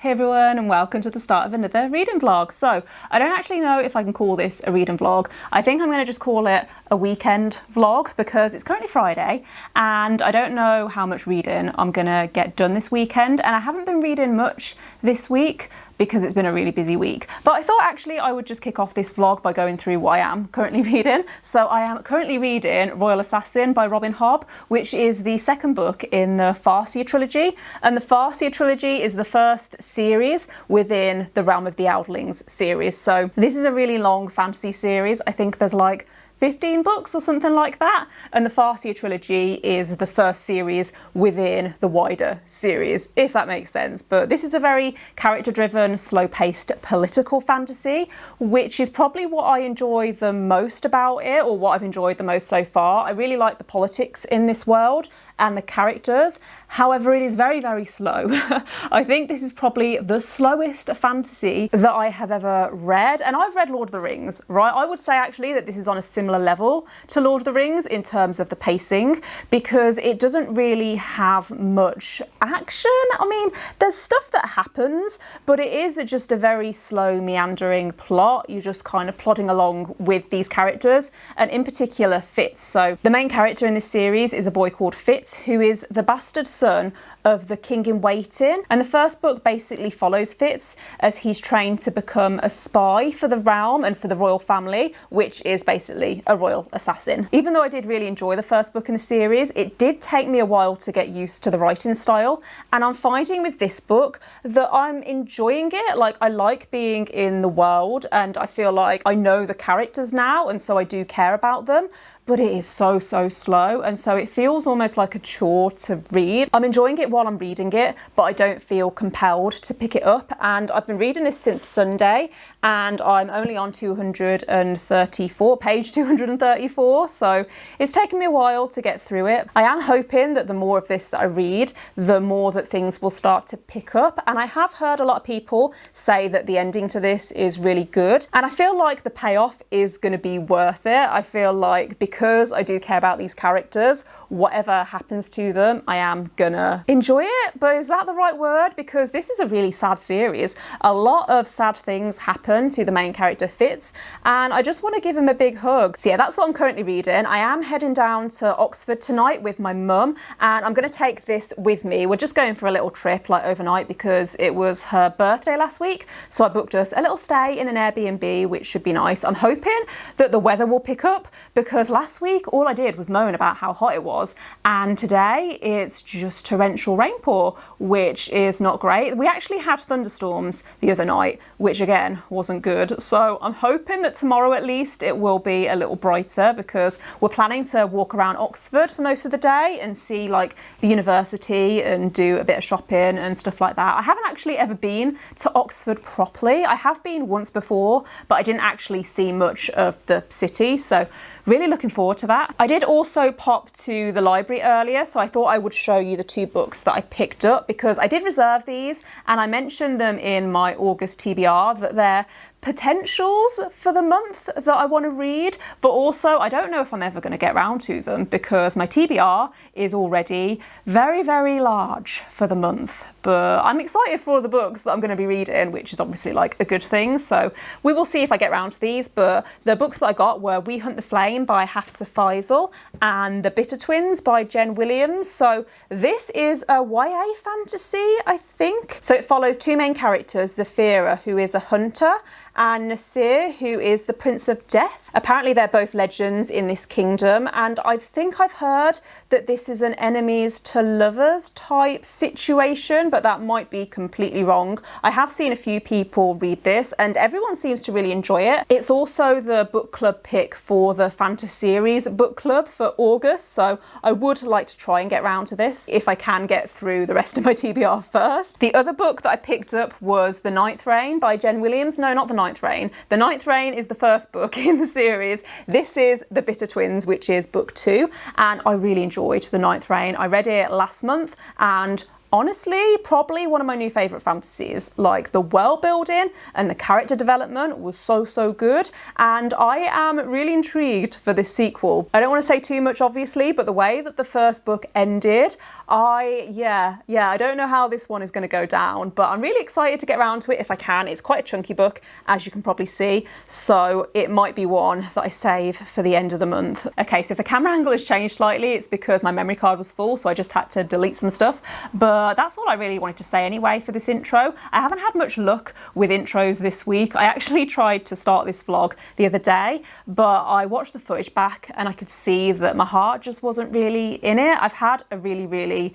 Hey everyone, and welcome to the start of another reading vlog. So I don't actually know if I can call this a reading vlog. I think I'm going to just call it a weekend vlog because it's currently Friday and I don't know how much reading I'm going to get done this weekend, and I haven't been reading much this week because it's been a really busy week. But I thought actually I would just kick off this vlog by going through what I am currently reading. So I am currently reading Royal Assassin by Robin Hobb, which is the second book in the Farseer trilogy. And the Farseer trilogy is the first series within the Realm of the Eldlings series. So this is a really long fantasy series. I think there's like 15 books or something like that, and the Farseer trilogy is the first series within the wider series, if that makes sense. But this is a very character-driven, slow-paced political fantasy, which is probably what I enjoy the most about it, or what I've enjoyed the most so far. I really like the politics in this world and the characters. However, it is very, very slow. I think this is probably the slowest fantasy that I have ever read. And I've read Lord of the Rings, right? I would say actually that this is on a similar level to Lord of the Rings in terms of the pacing, because it doesn't really have much action. I mean, there's stuff that happens, but it is just a very slow, meandering plot. You're just kind of plodding along with these characters, and in particular Fitz. So the main character in this series is a boy called Fitz, who is the bastard son of the king in waiting. And the first book basically follows Fitz as he's trained to become a spy for the realm and for the royal family, which is basically a royal assassin. Even though I did really enjoy the first book in the series, it did take me a while to get used to the writing style. And I'm finding with this book that I'm enjoying it. Like, I like being in the world and I feel like I know the characters now, and so I do care about them. But it is so slow, and so it feels almost like a chore to read. I'm enjoying it while I'm reading it, but I don't feel compelled to pick it up. And I've been reading this since Sunday, and I'm only on page 234, so it's taken me a while to get through it. I am hoping that the more of this that I read, the more that things will start to pick up. And I have heard a lot of people say that the ending to this is really good, and I feel like the payoff is going to be worth it. I feel like because I do care about these characters, whatever happens to them, I am gonna enjoy it. But is that the right word? Because this is a really sad series. A lot of sad things happen to the main character Fitz, and I just want to give him a big hug. So yeah, that's what I'm currently reading. I am heading down to Oxford tonight with my mum, and I'm going to take this with me. We're just going for a little trip, like overnight, because it was her birthday last week. So I booked us a little stay in an Airbnb, which should be nice. I'm hoping that the weather will pick up, because last week all I did was moan about how hot it was, and today it's just torrential rainpour, which is not great. We actually had thunderstorms the other night, which again wasn't good. So I'm hoping that tomorrow at least it will be a little brighter, because we're planning to walk around Oxford for most of the day and see like the university and do a bit of shopping and stuff like that. I haven't actually ever been to Oxford properly. I have been once before, but I didn't actually see much of the city, so really looking forward to that. I did also pop to the library earlier, so I thought I would show you the two books that I picked up, because I did reserve these and I mentioned them in my August TBR that they're potentials for the month that I want to read, but also I don't know if I'm ever going to get round to them because my TBR is already very large for the month. But I'm excited for the books that I'm going to be reading, which is obviously like a good thing. So we will see if I get round to these. But the books that I got were We Hunt the Flame by Hafsah Faizal and The Bitter Twins by Jen Williams. So this is a YA fantasy, I think. So it follows two main characters, Zafira, who is a hunter, and Nasir, who is the Prince of Death. Apparently they're both legends in this kingdom, and I think I've heard that this is an enemies to lovers type situation, but that might be completely wrong. I have seen a few people read this and everyone seems to really enjoy it. It's also the book club pick for the Fantaseries book club for August, so I would like to try and get round to this if I can get through the rest of my TBR first. The other book that I picked up was The Ninth Reign by Jen Williams. No, not The Ninth Reign. The Ninth Reign is the first book in the series. This is The Bitter Twins, which is book 2, and I really enjoyed The Ninth Reign. I read it last month and honestly probably one of my new favourite fantasies. Like, the world building and the character development was so good, and I am really intrigued for this sequel. I don't want to say too much obviously, but the way that the first book ended, I don't know how this one is going to go down, but I'm really excited to get around to it if I can. It's quite a chunky book, as you can probably see, so it might be one that I save for the end of the month. Okay, so if the camera angle has changed slightly, it's because my memory card was full, so I just had to delete some stuff, but that's all I really wanted to say anyway for this intro. I haven't had much luck with intros this week. I actually tried to start this vlog the other day, but I watched the footage back and I could see that my heart just wasn't really in it. I've had a really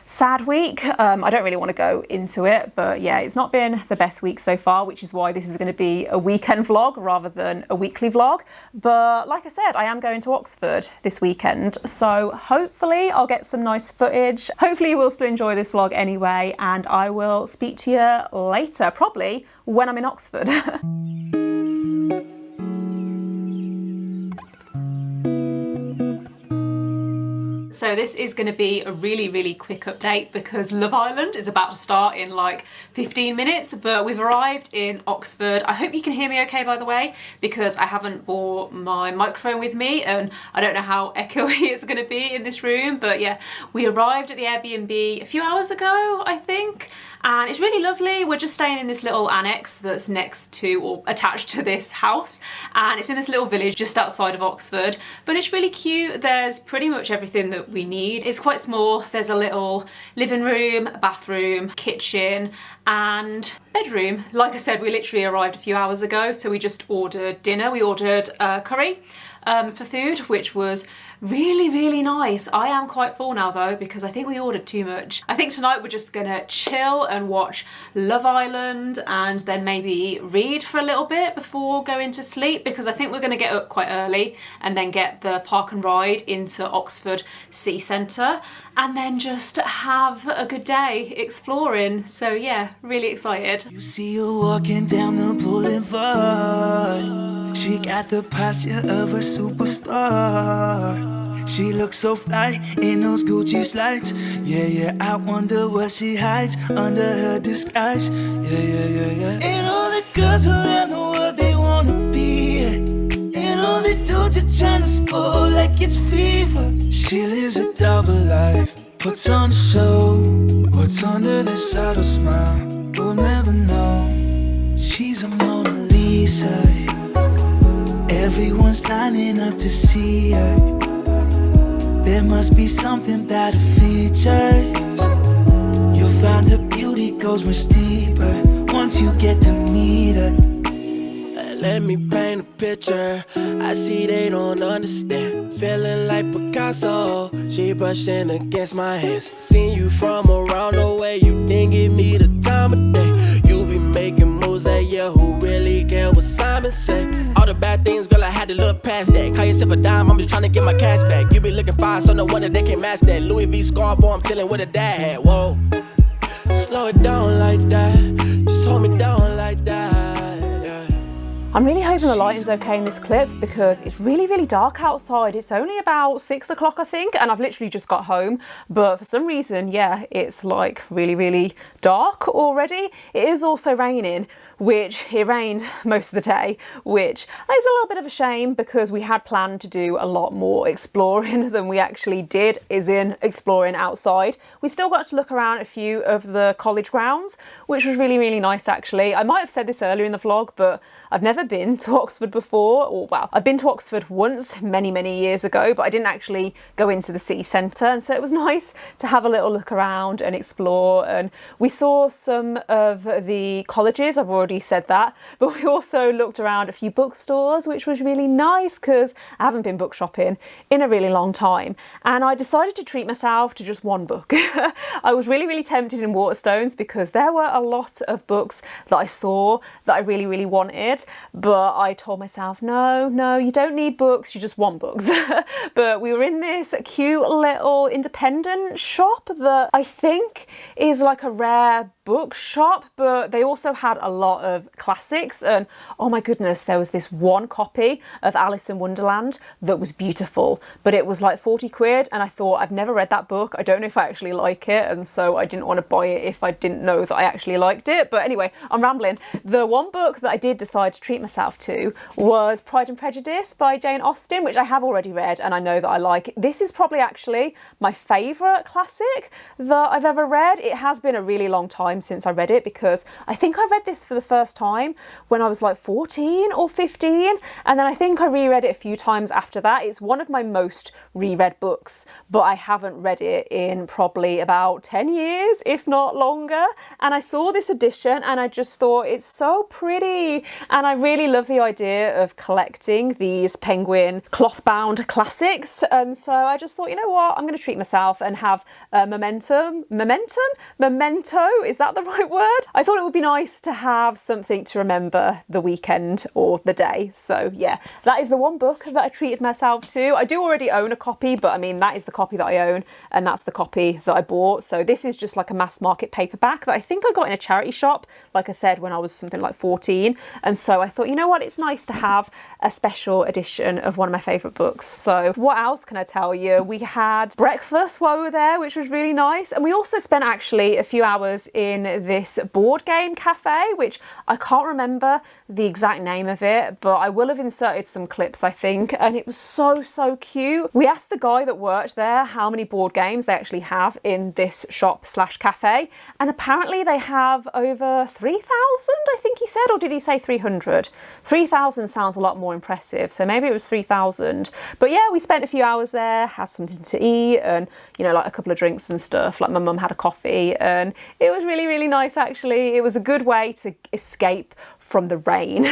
sad week. I don't really want to go into it, but yeah, it's not been the best week so far, which is why this is going to be a weekend vlog rather than a weekly vlog. But like I said, I am going to Oxford this weekend, so hopefully I'll get some nice footage. Hopefully you will still enjoy this vlog anyway, and I will speak to you later, probably when I'm in Oxford. So this is going to be a really quick update because Love Island is about to start in like 15 minutes, but we've arrived in Oxford. I hope you can hear me okay, by the way, because I haven't brought my microphone with me and I don't know how echoey it's going to be in this room, but yeah, we arrived at the Airbnb a few hours ago, I think, and it's really lovely. We're just staying in this little annex that's next to or attached to this house, and it's in this little village just outside of Oxford, but it's really cute. There's pretty much everything that we need. It's quite small. There's a little living room, bathroom, kitchen and bedroom. Like I said, we literally arrived a few hours ago, so we just ordered dinner. We ordered curry for food, which was really nice. I am quite full now though, because I think we ordered too much. I think tonight we're just gonna chill and watch Love Island and then maybe read for a little bit before going to sleep, because I think we're gonna get up quite early and then get the park and ride into Oxford City Centre and then just have a good day exploring. So yeah, really excited. You see her walking down the boulevard. She got the posture of a superstar. She looks so fly in those Gucci slides. Yeah, I wonder what she hides under her disguise. Yeah. And all the girls around the world, they wanna be her. And all the dudes are trying to score like it's fever. She lives a double life, puts on a show. What's under the subtle smile, we'll never know. She's a Mona Lisa. Everyone's lining up to see her. There must be something about her features. You'll find her beauty goes much deeper once you get to meet her. Let me paint a picture. I see they don't understand. Feeling like Picasso. She brushing against my hands. Seen you from around the way. You didn't give me the time of day. You be making moves that yeah, who really care what Simon say? All the bad things, girl, I had to look past that. Call yourself a dime, I'm just trying to get my cash back. You be looking fine, so no wonder they can't match that. Louis V scarf, or I'm chilling with a dad hat. Whoa, slow it down like that. Just hold me down like that. I'm really hoping the lighting's okay in this clip because it's really dark outside. It's only about 6 o'clock, I think, and I've literally just got home. But for some reason, yeah, it's like really dark already. It is also raining, which it rained most of the day, which is a little bit of a shame because we had planned to do a lot more exploring than we actually did, as in exploring outside. We still got to look around a few of the college grounds, which was really nice actually. I might have said this earlier in the vlog, but I've never been to Oxford before, or well, I've been to Oxford once many years ago, but I didn't actually go into the city centre, and so it was nice to have a little look around and explore. And we saw some of the colleges, I've already said that, but we also looked around a few bookstores, which was really nice because I haven't been book shopping in a really long time, and I decided to treat myself to just one book. I was really tempted in Waterstones because there were a lot of books that I saw that I really wanted, but I told myself, no, you don't need books, you just want books. But we were in this cute little independent shop that I think is like a rare Bookshop, but they also had a lot of classics. And oh my goodness, there was this one copy of Alice in Wonderland that was beautiful, but it was like 40 quid. And I thought, I've never read that book. I don't know if I actually like it. And so I didn't want to buy it if I didn't know that I actually liked it. But anyway, I'm rambling. The one book that I did decide to treat myself to was Pride and Prejudice by Jane Austen, which I have already read and I know that I like. This is probably actually my favourite classic that I've ever read. It has been a really long time since I read it because I think I read this for the first time when I was like 14 or 15, and then I think I reread it a few times after that. It's one of my most reread books, but I haven't read it in probably about 10 years, if not longer. And I saw this edition and I just thought it's so pretty, and I really love the idea of collecting these penguin cloth-bound classics. And so I just thought, you know what, I'm going to treat myself and have a memento, is that the right word? I thought it would be nice to have something to remember the weekend or the day. So yeah, that is the one book that I treated myself to. I do already own a copy, but I mean, that is the copy that I own and that's the copy that I bought. So this is just like a mass market paperback that I think I got in a charity shop, like I said, when I was something like 14. And so I thought, you know what, it's nice to have a special edition of one of my favourite books. So what else can I tell you? We had breakfast while we were there, which was really nice. And we also spent actually a few hours in this board game cafe, which I can't remember the exact name of it, but I will have inserted some clips, I think. And it was so cute. We asked the guy that worked there how many board games they actually have in this shop slash cafe. And apparently they have over 3,000, I think he said, or did he say 300? 3,000 sounds a lot more impressive. So maybe it was 3,000. But yeah, we spent a few hours there, had something to eat and, you know, like a couple of drinks and stuff. Like my mum had a coffee and it was really nice actually. It was a good way to escape from the rain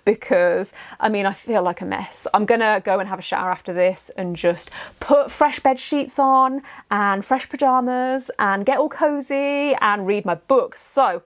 because I mean, I feel like a mess. I'm gonna go and have a shower after this and just put fresh bed sheets on and fresh pajamas and get all cozy and read my book. So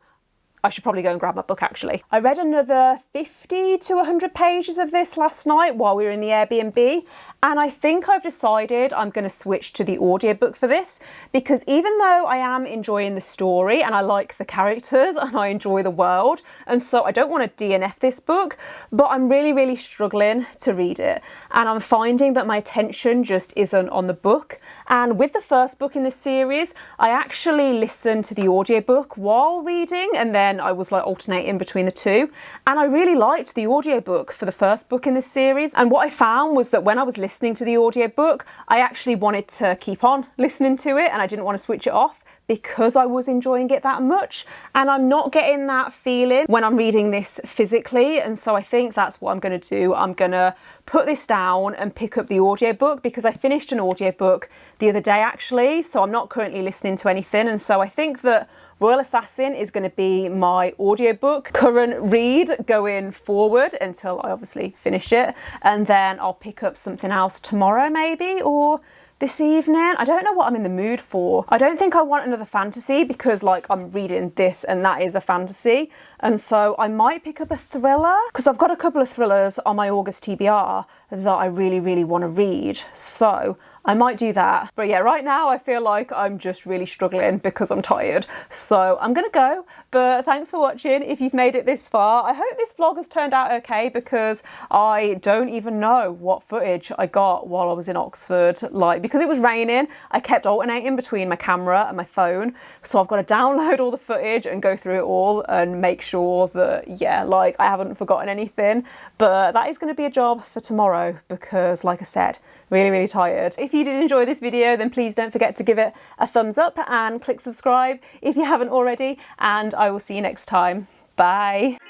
I should probably go and grab my book actually. I read another 50 to 100 pages of this last night while we were in the Airbnb, and I think I've decided I'm going to switch to the audiobook for this because even though I am enjoying the story and I like the characters and I enjoy the world, and so I don't want to DNF this book, but I'm really struggling to read it and I'm finding that my attention just isn't on the book. And with the first book in this series, I actually listened to the audiobook while reading and then I was like alternating between the two, and I really liked the audiobook for the first book in this series. And what I found was that when I was listening to the audiobook, I actually wanted to keep on listening to it and I didn't want to switch it off because I was enjoying it that much, and I'm not getting that feeling when I'm reading this physically. And so I think that's what I'm going to do. I'm going to put this down and pick up the audiobook because I finished an audiobook the other day actually, so I'm not currently listening to anything. And so I think that Royal Assassin is going to be my audiobook current read going forward until I obviously finish it, and then I'll pick up something else tomorrow maybe, or this evening. I don't know what I'm in the mood for. I don't think I want another fantasy because like I'm reading this and that is a fantasy, and so I might pick up a thriller because I've got a couple of thrillers on my August TBR that I really want to read, so I might do that. But yeah, right now I feel like I'm just really struggling because I'm tired. So I'm gonna go, but thanks for watching if you've made it this far. I hope this vlog has turned out okay because I don't even know what footage I got while I was in Oxford. Like, because it was raining, I kept alternating between my camera and my phone. So I've got to download all the footage and go through it all and make sure that, yeah, like I haven't forgotten anything. But that is gonna be a job for tomorrow because like I said, really tired. If you did enjoy this video, then please don't forget to give it a thumbs up and click subscribe if you haven't already, and I will see you next time. Bye.